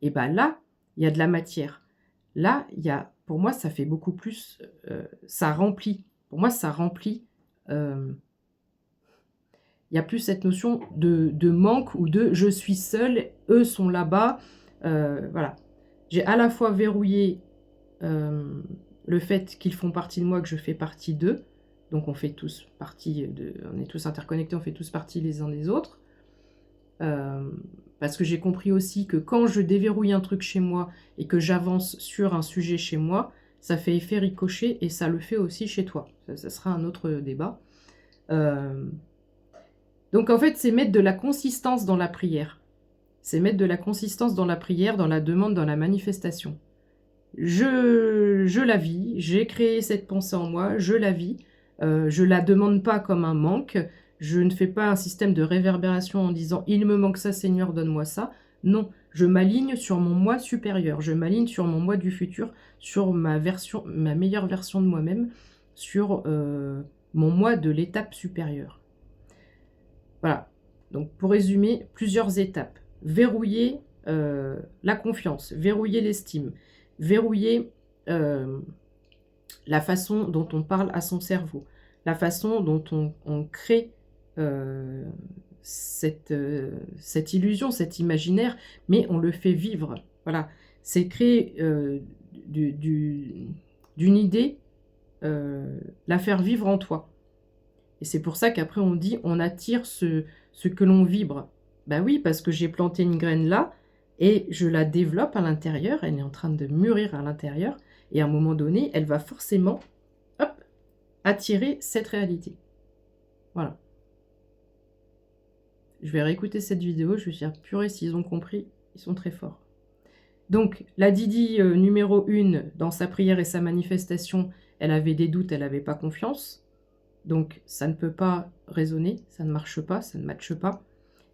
et bien là, il y a de la matière. Là, pour moi, ça fait beaucoup plus, ça remplit. Pour moi, ça remplit. Il n'y a plus cette notion de manque ou de je suis seule, eux sont là-bas. Voilà. J'ai à la fois verrouillé le fait qu'ils font partie de moi, que je fais partie d'eux. Donc on fait tous partie on est tous interconnectés, on fait tous partie les uns des autres. Parce que j'ai compris aussi que quand je déverrouille un truc chez moi et que j'avance sur un sujet chez moi, ça fait effet ricochet et ça le fait aussi chez toi. Ça sera un autre débat. Donc en fait, c'est mettre de la consistance dans la prière. C'est mettre de la consistance dans la prière, dans la demande, dans la manifestation. Je la vis, j'ai créé cette pensée en moi, je la vis, je la demande pas comme un manque, je ne fais pas un système de réverbération en disant « il me manque ça, Seigneur, donne-moi ça ». Non, je m'aligne sur mon moi supérieur, je m'aligne sur mon moi du futur, sur ma meilleure version de moi-même, sur mon moi de l'étape supérieure. Voilà, donc pour résumer, plusieurs étapes. Verrouiller la confiance, verrouiller l'estime, verrouiller la façon dont on parle à son cerveau, la façon dont on crée cette illusion, cet imaginaire, mais on le fait vivre. Voilà, c'est créer d'une idée, la faire vivre en toi. Et c'est pour ça qu'après on dit on attire ce que l'on vibre. Ben oui, parce que j'ai planté une graine là, et je la développe à l'intérieur, elle est en train de mûrir à l'intérieur, et à un moment donné, elle va forcément, hop, attirer cette réalité. Voilà. Je vais réécouter cette vidéo, je vais dire, purée, s'ils ont compris, ils sont très forts. Donc, la Didi numéro 1, dans sa prière et sa manifestation, elle avait des doutes, elle n'avait pas confiance. Donc, ça ne peut pas résonner, ça ne marche pas, ça ne matche pas.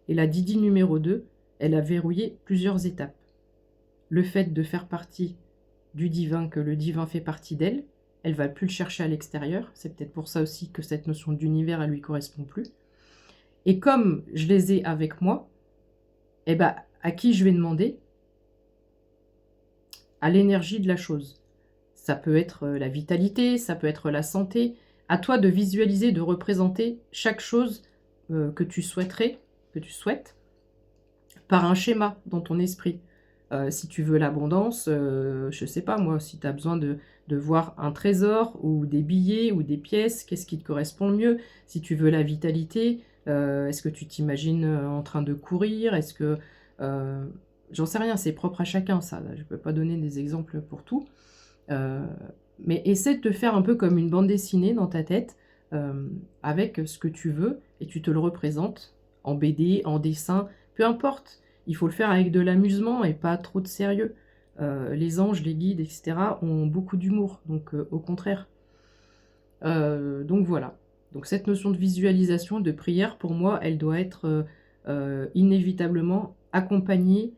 Et la Didi numéro 2, elle a verrouillé plusieurs étapes. Le fait de faire partie du divin, que le divin fait partie d'elle, elle ne va plus le chercher à l'extérieur. C'est peut-être pour ça aussi que cette notion d'univers, elle lui correspond plus. Et comme je les ai avec moi, eh ben, à qui je vais demander? À l'énergie de la chose. Ça peut être la vitalité, ça peut être la santé. À toi de visualiser, de représenter chaque chose que tu souhaiterais, que tu souhaites, par un schéma dans ton esprit. Si tu veux l'abondance, je ne sais pas moi, si tu as besoin de voir un trésor ou des billets ou des pièces, qu'est-ce qui te correspond le mieux? Si tu veux la vitalité, est-ce que tu t'imagines en train de courir? Est-ce que... j'en sais rien, c'est propre à chacun ça, je ne peux pas donner des exemples pour tout. Mais essaie de te faire un peu comme une bande dessinée dans ta tête, avec ce que tu veux, et tu te le représentes en BD, en dessin, peu importe. Il faut le faire avec de l'amusement et pas trop de sérieux. Les anges, les guides, etc. ont beaucoup d'humour, donc au contraire. Donc voilà. Donc cette notion de visualisation, de prière, pour moi, elle doit être inévitablement accompagnée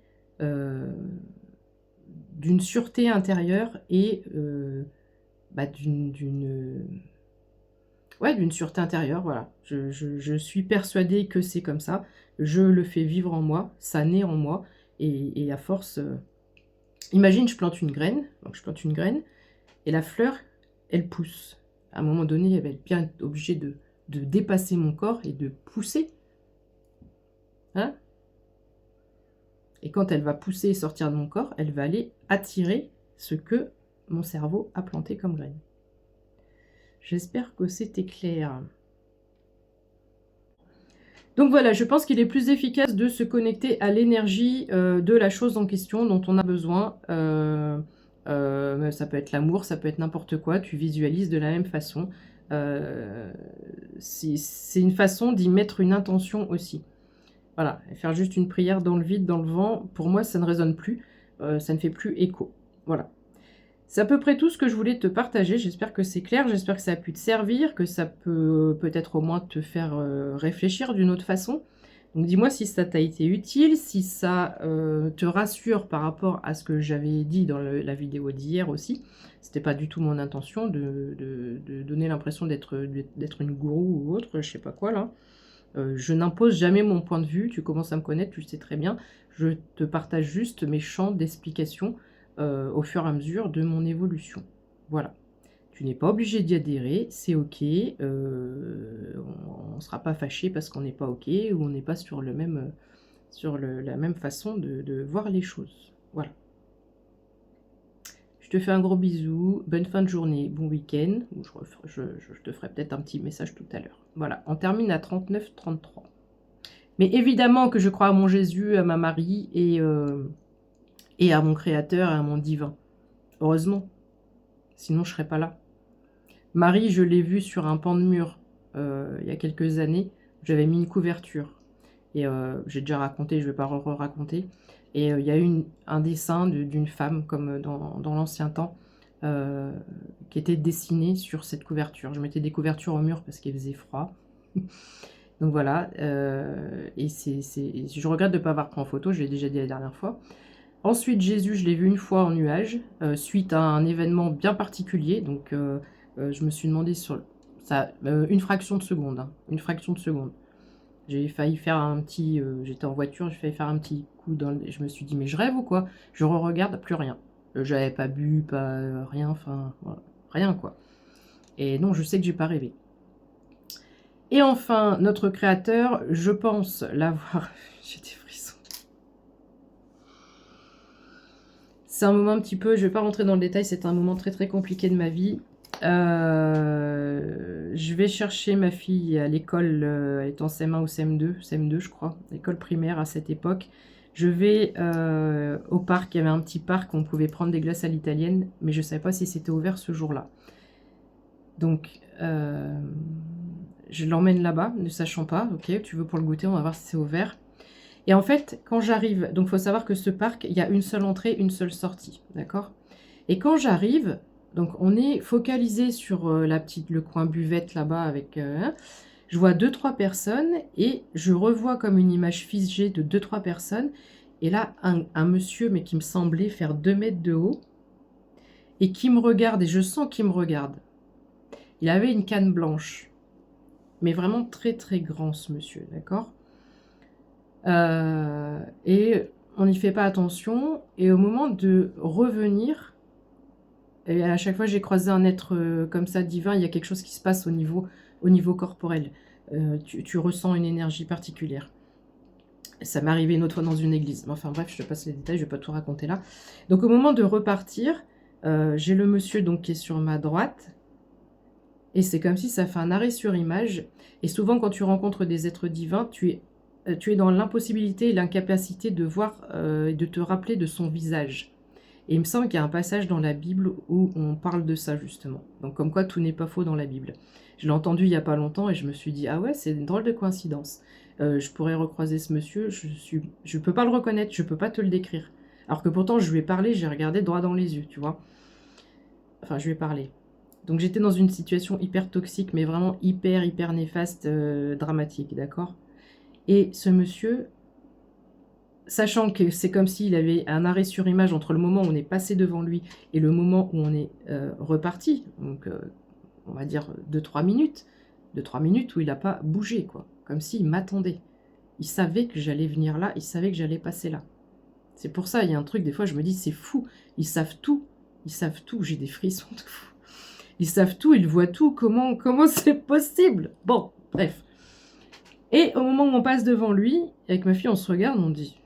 d'une sûreté intérieure et d'une sûreté intérieure, voilà. Je suis persuadée que c'est comme ça. Je le fais vivre en moi, ça naît en moi, et à force... Imagine, je plante une graine, donc je plante une graine, et la fleur, elle pousse. À un moment donné, elle va être bien obligée de dépasser mon corps et de pousser. Hein? Et quand elle va pousser et sortir de mon corps, elle va aller attirer ce que mon cerveau a planté comme graine. J'espère que c'était clair. Donc voilà, je pense qu'il est plus efficace de se connecter à l'énergie de la chose en question dont on a besoin. Ça peut être l'amour, ça peut être n'importe quoi, tu visualises de la même façon. C'est une façon d'y mettre une intention aussi. Voilà, et faire juste une prière dans le vide, dans le vent, pour moi ça ne résonne plus, ça ne fait plus écho. Voilà. C'est à peu près tout ce que je voulais te partager, j'espère que c'est clair, j'espère que ça a pu te servir, que ça peut peut-être au moins te faire réfléchir d'une autre façon. Donc dis-moi si ça t'a été utile, si ça te rassure par rapport à ce que j'avais dit dans la vidéo d'hier aussi. C'était pas du tout mon intention de donner l'impression d'être une gourou ou autre, je sais pas quoi là. Je n'impose jamais mon point de vue, tu commences à me connaître, tu le sais très bien. Je te partage juste mes champs d'explication au fur et à mesure de mon évolution. Voilà. Tu n'es pas obligé d'y adhérer, c'est ok. On ne sera pas fâché parce qu'on n'est pas ok ou on n'est pas sur la même façon de voir les choses. Voilà. Je te fais un gros bisou, bonne fin de journée, bon week-end. Je te ferai peut-être un petit message tout à l'heure. Voilà, on termine à 39-33. Mais évidemment que je crois à mon Jésus, à ma Marie et à mon Créateur et à mon Divin. Heureusement, sinon je ne serais pas là. Marie, je l'ai vue sur un pan de mur il y a quelques années. J'avais mis une couverture. Et j'ai déjà raconté, je ne vais pas raconter. Et il y a eu un dessin d'une femme, comme dans l'ancien temps, qui était dessiné sur cette couverture. Je mettais des couvertures au mur parce qu'il faisait froid. Donc voilà, et je regrette de ne pas avoir pris en photo, je l'ai déjà dit la dernière fois. Ensuite, Jésus, je l'ai vu une fois en nuage, suite à un événement bien particulier. Donc je me suis demandé sur ça, une fraction de seconde, hein, une fraction de seconde. J'ai failli faire un petit, j'étais en voiture, j'ai failli faire un petit coup je me suis dit, mais je rêve ou quoi? Je regarde, plus rien. J'avais pas bu, pas rien, enfin, voilà, rien quoi. Et non, je sais que j'ai pas rêvé. Et enfin, notre créateur, je pense l'avoir... J'ai des frissons. C'est un moment un petit peu, je vais pas rentrer dans le détail, c'est un moment très très compliqué de ma vie. Je vais chercher ma fille à l'école, elle est en CM1 ou CM2, CM2 je crois, l'école primaire à cette époque. Je vais au parc, il y avait un petit parc où on pouvait prendre des glaces à l'italienne, mais je ne savais pas si c'était ouvert ce jour-là. Donc, je l'emmène là-bas, ne sachant pas, ok, tu veux pour le goûter, on va voir si c'est ouvert. Et en fait, quand j'arrive, donc il faut savoir que ce parc, il y a une seule entrée, une seule sortie, d'accord? Et quand j'arrive, donc on est focalisé sur le coin buvette là-bas avec... je vois 2-3 personnes et je revois comme une image figée de 2-3 personnes. Et là, un monsieur, mais qui me semblait faire 2 mètres de haut et qui me regarde, et je sens qu'il me regarde. Il avait une canne blanche, mais vraiment très très grand ce monsieur, d'accord? Et on n'y fait pas attention. Et au moment de revenir, et à chaque fois j'ai croisé un être comme ça divin, il y a quelque chose qui se passe au niveau corporel. Tu ressens une énergie particulière. Ça m'est arrivé une autre fois dans une église. Enfin bref, je te passe les détails, je ne vais pas tout raconter là. Donc au moment de repartir, j'ai le monsieur donc, qui est sur ma droite. Et c'est comme si ça fait un arrêt sur image. Et souvent quand tu rencontres des êtres divins, tu es dans l'impossibilité et l'incapacité de voir et de te rappeler de son visage. Et il me semble qu'il y a un passage dans la Bible où on parle de ça, justement. Donc, comme quoi, tout n'est pas faux dans la Bible. Je l'ai entendu il n'y a pas longtemps et je me suis dit, ah ouais, c'est une drôle de coïncidence. Je pourrais recroiser ce monsieur, je peux pas le reconnaître, je peux pas te le décrire. Alors que pourtant, je lui ai parlé, j'ai regardé droit dans les yeux, tu vois. Enfin, je lui ai parlé. Donc, j'étais dans une situation hyper toxique, mais vraiment hyper, hyper néfaste, dramatique, d'accord? Et ce monsieur, sachant que c'est comme s'il avait un arrêt sur image entre le moment où on est passé devant lui et le moment où on est reparti, donc on va dire 2-3 minutes, 2-3 minutes où il n'a pas bougé, quoi, comme s'il m'attendait. Il savait que j'allais venir là, il savait que j'allais passer là. C'est pour ça, il y a un truc, des fois je me dis, c'est fou, ils savent tout, j'ai des frissons de fou. Ils savent tout, ils voient tout, comment c'est possible? Bon, bref. Et au moment où on passe devant lui, avec ma fille, on se regarde, on dit...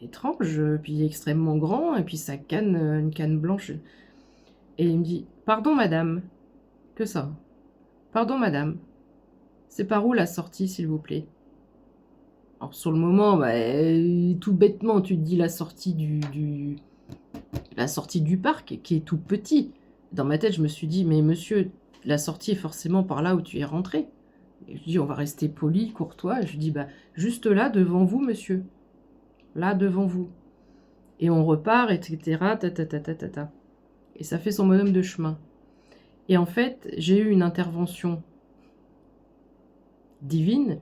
étrange, puis extrêmement grand, et puis sa canne, une canne blanche. Et il me dit, pardon madame, que ça? Pardon madame, c'est par où la sortie s'il vous plaît? Alors sur le moment, bah, tout bêtement, tu te dis la sortie la sortie du parc, qui est tout petit. Dans ma tête, je me suis dit, mais monsieur, la sortie est forcément par là où tu es rentré. Et je dis, on va rester poli, courtois. Et je dis, bah, juste là, devant vous, monsieur. Là, devant vous. Et on repart, etc. Ta. Et ça fait son bonhomme de chemin. Et en fait, j'ai eu une intervention divine,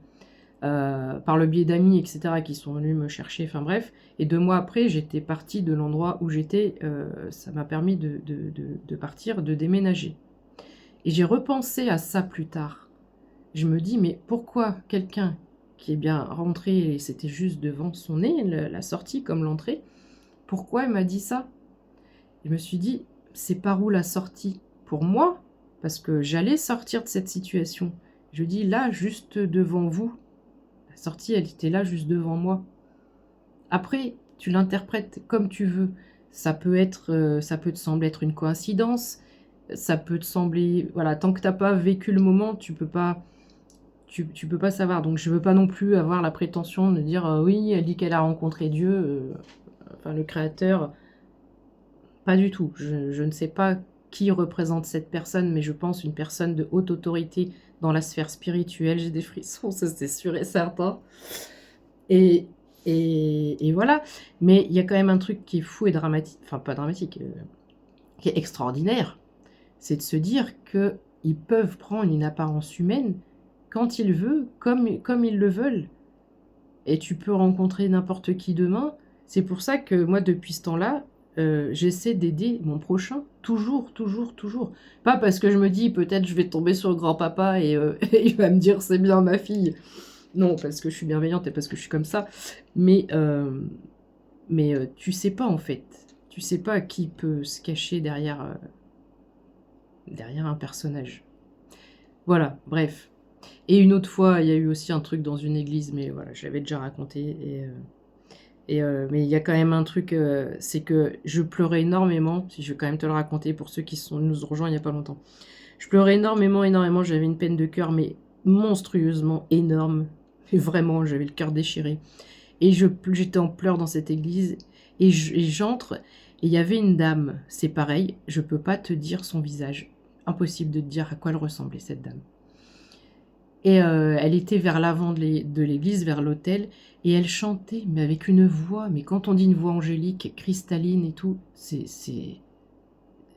par le biais d'amis, etc., qui sont venus me chercher, enfin bref. Et 2 mois après, j'étais partie de l'endroit où j'étais, ça m'a permis de partir, de déménager. Et j'ai repensé à ça plus tard. Je me dis, mais pourquoi quelqu'un qui est bien rentré, et c'était juste devant son nez, la sortie comme l'entrée, pourquoi il m'a dit ça? Je me suis dit, c'est par où la sortie? Pour moi, parce que j'allais sortir de cette situation. Je dis, là, juste devant vous. La sortie, elle était là, juste devant moi. Après, tu l'interprètes comme tu veux. Ça peut te sembler être une coïncidence. Ça peut te sembler... Voilà, tant que tu n'as pas vécu le moment, tu peux pas savoir. Donc, je veux pas non plus avoir la prétention de dire, oui, elle dit qu'elle a rencontré Dieu, enfin, le Créateur... Pas du tout. Je ne sais pas qui représente cette personne, mais je pense une personne de haute autorité dans la sphère spirituelle. J'ai des frissons, ça c'est sûr et certain. Et, et voilà. Mais il y a quand même un truc qui est fou et dramatique, enfin pas dramatique, qui est extraordinaire, c'est de se dire qu'ils peuvent prendre une apparence humaine quand ils veulent, comme ils le veulent. Et tu peux rencontrer n'importe qui demain. C'est pour ça que moi, depuis ce temps-là, j'essaie d'aider mon prochain, toujours, toujours, toujours. Pas parce que je me dis, peut-être je vais tomber sur le grand-papa et, et il va me dire, c'est bien ma fille. Non, parce que je suis bienveillante et parce que je suis comme ça. Mais, tu sais pas, en fait. Tu sais pas qui peut se cacher derrière, derrière un personnage. Voilà, bref. Et une autre fois, il y a eu aussi un truc dans une église, mais voilà, je l'avais déjà raconté. Mais il y a quand même un truc, c'est que je pleurais énormément, si je vais quand même te le raconter pour ceux qui nous ont rejoints il n'y a pas longtemps. Je pleurais énormément, énormément, j'avais une peine de cœur, mais monstrueusement énorme. Et vraiment, j'avais le cœur déchiré. Et j'étais en pleurs dans cette église, et j'entre, et il y avait une dame, c'est pareil, je peux pas te dire son visage. Impossible de te dire à quoi elle ressemblait, cette dame. Et elle était vers l'avant de l'église, vers l'autel, et elle chantait, mais avec une voix, mais quand on dit une voix angélique, cristalline et tout,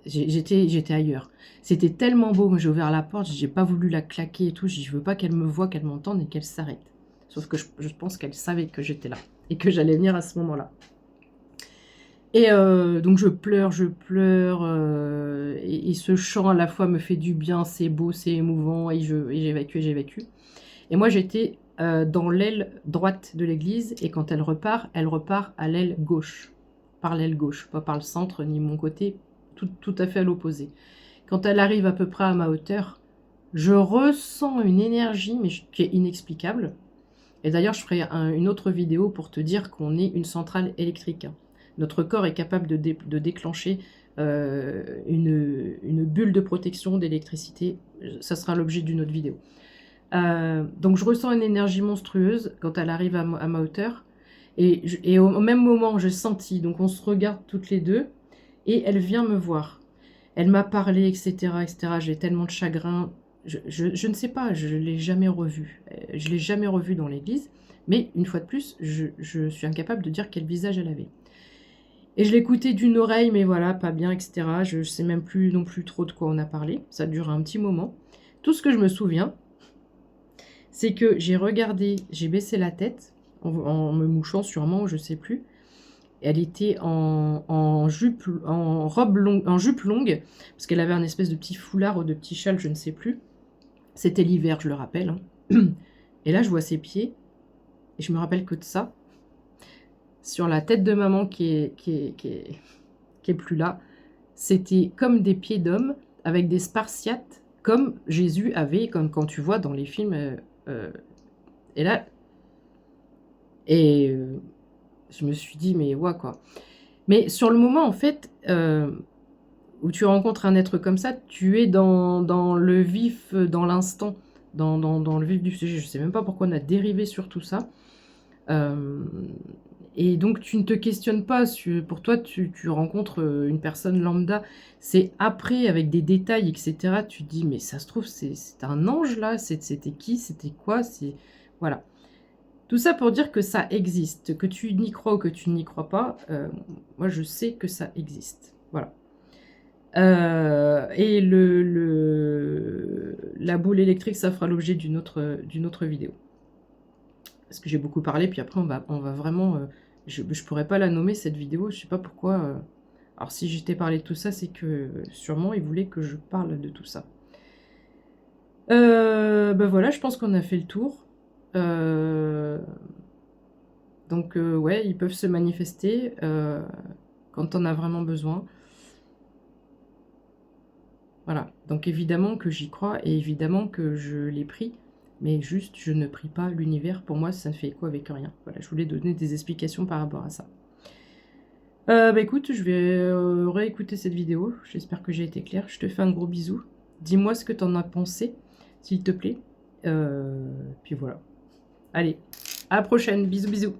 j'étais ailleurs. C'était tellement beau, quand j'ai ouvert la porte, j'ai pas voulu la claquer et tout, je veux pas qu'elle me voie, qu'elle m'entende et qu'elle s'arrête. Sauf que je pense qu'elle savait que j'étais là, et que j'allais venir à ce moment-là. Et donc je pleure, et ce chant à la fois me fait du bien, c'est beau, c'est émouvant, et j'évacue. Et moi j'étais dans l'aile droite de l'église, et quand elle repart à l'aile gauche. Par l'aile gauche, pas par le centre, ni mon côté, tout à fait à l'opposé. Quand elle arrive à peu près à ma hauteur, je ressens une énergie, mais qui est inexplicable. Et d'ailleurs, je ferai une autre vidéo pour te dire qu'on est une centrale électrique. Notre corps est capable de déclencher une bulle de protection d'électricité. Ça sera l'objet d'une autre vidéo. Donc je ressens une énergie monstrueuse quand elle arrive à ma hauteur. Et au même moment, je sentis, donc on se regarde toutes les deux, et elle vient me voir. Elle m'a parlé, etc., etc. J'ai tellement de chagrin. Je ne sais pas, je ne l'ai jamais revue. Je ne l'ai jamais revue dans l'église, mais une fois de plus, je suis incapable de dire quel visage elle avait. Et je l'écoutais d'une oreille, mais voilà, pas bien, etc. Je ne sais même plus non plus trop de quoi on a parlé. Ça dure un petit moment. Tout ce que je me souviens, c'est que j'ai regardé, j'ai baissé la tête, en me mouchant sûrement, je ne sais plus. Elle était en jupe longue, parce qu'elle avait un espèce de petit foulard ou de petit châle, je ne sais plus. C'était l'hiver, je le rappelle. Hein. Et là, je vois ses pieds, et je me rappelle que de ça, sur la tête de maman qui est plus là, c'était comme des pieds d'homme, avec des spartiates, comme Jésus avait, comme quand tu vois dans les films. Et là, je me suis dit, mais ouais, quoi. Mais sur le moment, en fait, où tu rencontres un être comme ça, tu es dans le vif, dans l'instant, dans le vif du sujet. Je ne sais même pas pourquoi on a dérivé sur tout ça. Et donc, tu ne te questionnes pas. Pour toi, tu rencontres une personne lambda. C'est après, avec des détails, etc. Tu te dis, mais ça se trouve, c'est un ange, là. C'était qui? C'était quoi? Voilà. Tout ça pour dire que ça existe. Que tu n'y crois ou que tu n'y crois pas, moi, je sais que ça existe. Voilà. Et la boule électrique, ça fera l'objet d'une autre vidéo. Parce que j'ai beaucoup parlé, puis après, on va vraiment... je pourrais pas la nommer, cette vidéo, je sais pas pourquoi. Alors, si j'étais parlé de tout ça, c'est que sûrement, ils voulaient que je parle de tout ça. Ben voilà, je pense qu'on a fait le tour. Donc, ouais, ils peuvent se manifester quand on a vraiment besoin. Voilà, donc évidemment que j'y crois et évidemment que je les prie, mais juste je ne prie pas l'univers. Pour moi, ça ne fait écho avec rien. Voilà, je voulais donner des explications par rapport à ça. Bah écoute, je vais réécouter cette vidéo. J'espère que j'ai été claire. Je te fais un gros bisou. Dis-moi ce que t'en as pensé, s'il te plaît. Puis voilà. Allez, à la prochaine. Bisous, bisous.